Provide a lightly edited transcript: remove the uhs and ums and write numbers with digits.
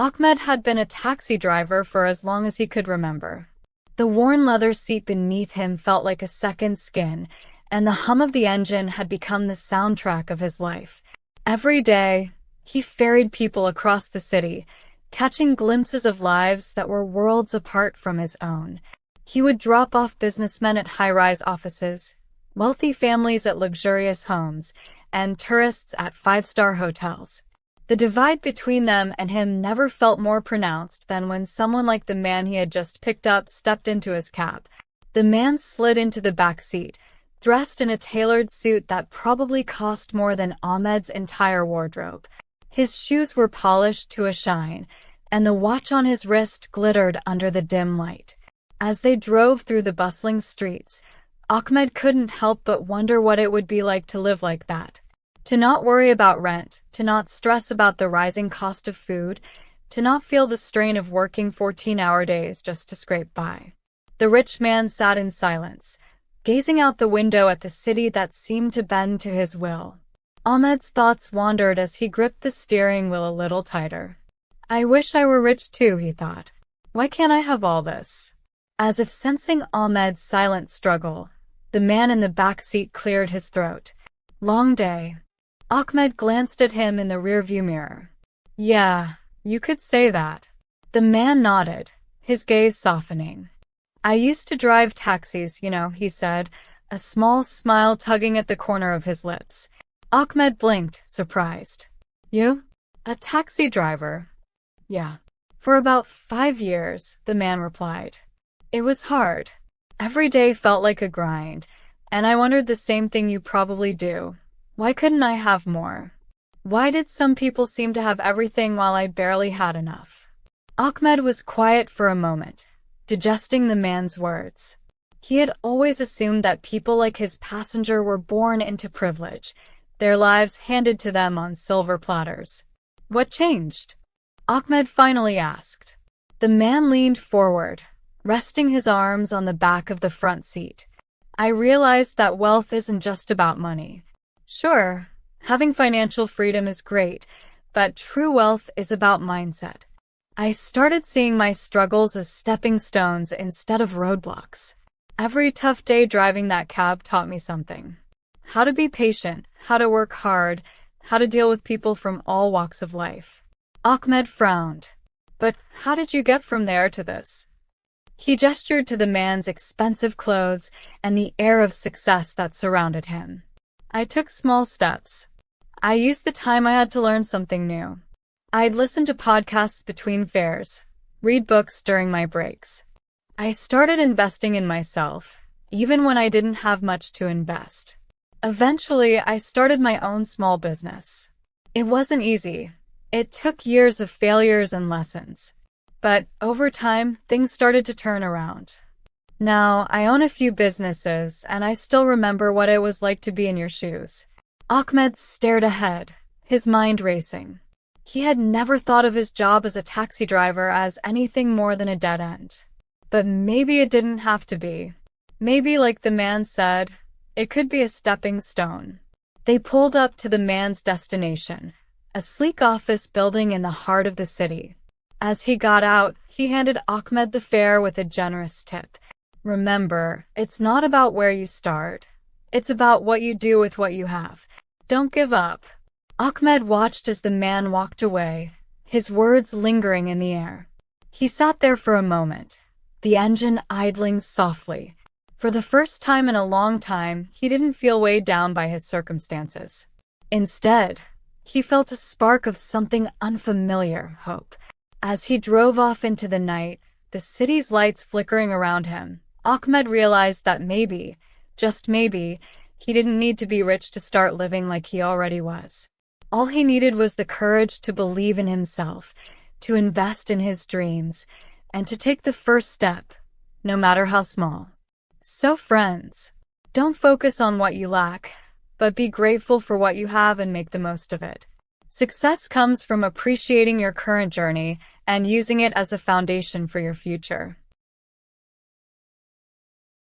Ahmed had been a taxi driver for as long as he could remember. The worn leather seat beneath him felt like a second skin, and the hum of the engine had become the soundtrack of his life. Every day, he ferried people across the city, catching glimpses of lives that were worlds apart from his own. He would drop off businessmen at high-rise offices, wealthy families at luxurious homes, and tourists at five-star hotels. The divide between them and him never felt more pronounced than when someone like the man he had just picked up stepped into his cab. The man slid into the back seat, dressed in a tailored suit that probably cost more than Ahmed's entire wardrobe. His shoes were polished to a shine, and the watch on his wrist glittered under the dim light. As they drove through the bustling streets, Ahmed couldn't help but wonder what it would be like to live like that. To not worry about rent, to not stress about the rising cost of food, to not feel the strain of working 14-hour days just to scrape by. The rich man sat in silence, gazing out the window at the city that seemed to bend to his will. Ahmed's thoughts wandered as he gripped the steering wheel a little tighter. I wish I were rich too, he thought. Why can't I have all this? As if sensing Ahmed's silent struggle, the man in the back seat cleared his throat. Long day. Ahmed glanced at him in the rearview mirror. Yeah, you could say that. The man nodded, his gaze softening. I used to drive taxis, he said, a small smile tugging at the corner of his lips. Ahmed blinked, surprised. You? A taxi driver? Yeah. For about 5 years, the man replied. It was hard. Every day felt like a grind, and I wondered the same thing you probably do. Why couldn't I have more? Why did some people seem to have everything while I barely had enough? Ahmed was quiet for a moment, digesting the man's words. He had always assumed that people like his passenger were born into privilege, their lives handed to them on silver platters. What changed? Ahmed finally asked. The man leaned forward, resting his arms on the back of the front seat. I realized that wealth isn't just about money. Sure, having financial freedom is great, but true wealth is about mindset. I started seeing my struggles as stepping stones instead of roadblocks. Every tough day driving that cab taught me something. How to be patient, how to work hard, how to deal with people from all walks of life. Ahmed frowned. But how did you get from there to this? He gestured to the man's expensive clothes and the air of success that surrounded him. I took small steps. I used the time I had to learn something new. I'd listen to podcasts between fares, read books during my breaks. I started investing in myself, even when I didn't have much to invest. Eventually, I started my own small business. It wasn't easy. It took years of failures and lessons. But over time, things started to turn around. Now, I own a few businesses, and I still remember what it was like to be in your shoes. Ahmed stared ahead, his mind racing. He had never thought of his job as a taxi driver as anything more than a dead end. But maybe it didn't have to be. Maybe, like the man said, it could be a stepping stone. They pulled up to the man's destination, a sleek office building in the heart of the city. As he got out, he handed Ahmed the fare with a generous tip. Remember, it's not about where you start. It's about what you do with what you have. Don't give up. Ahmed watched as the man walked away, his words lingering in the air. He sat there for a moment, the engine idling softly. For the first time in a long time, he didn't feel weighed down by his circumstances. Instead, he felt a spark of something unfamiliar, hope. As he drove off into the night, the city's lights flickering around him, Ahmed realized that maybe, just maybe, he didn't need to be rich to start living like he already was. All he needed was the courage to believe in himself, to invest in his dreams, and to take the first step, no matter how small. So friends, don't focus on what you lack, but be grateful for what you have and make the most of it. Success comes from appreciating your current journey and using it as a foundation for your future.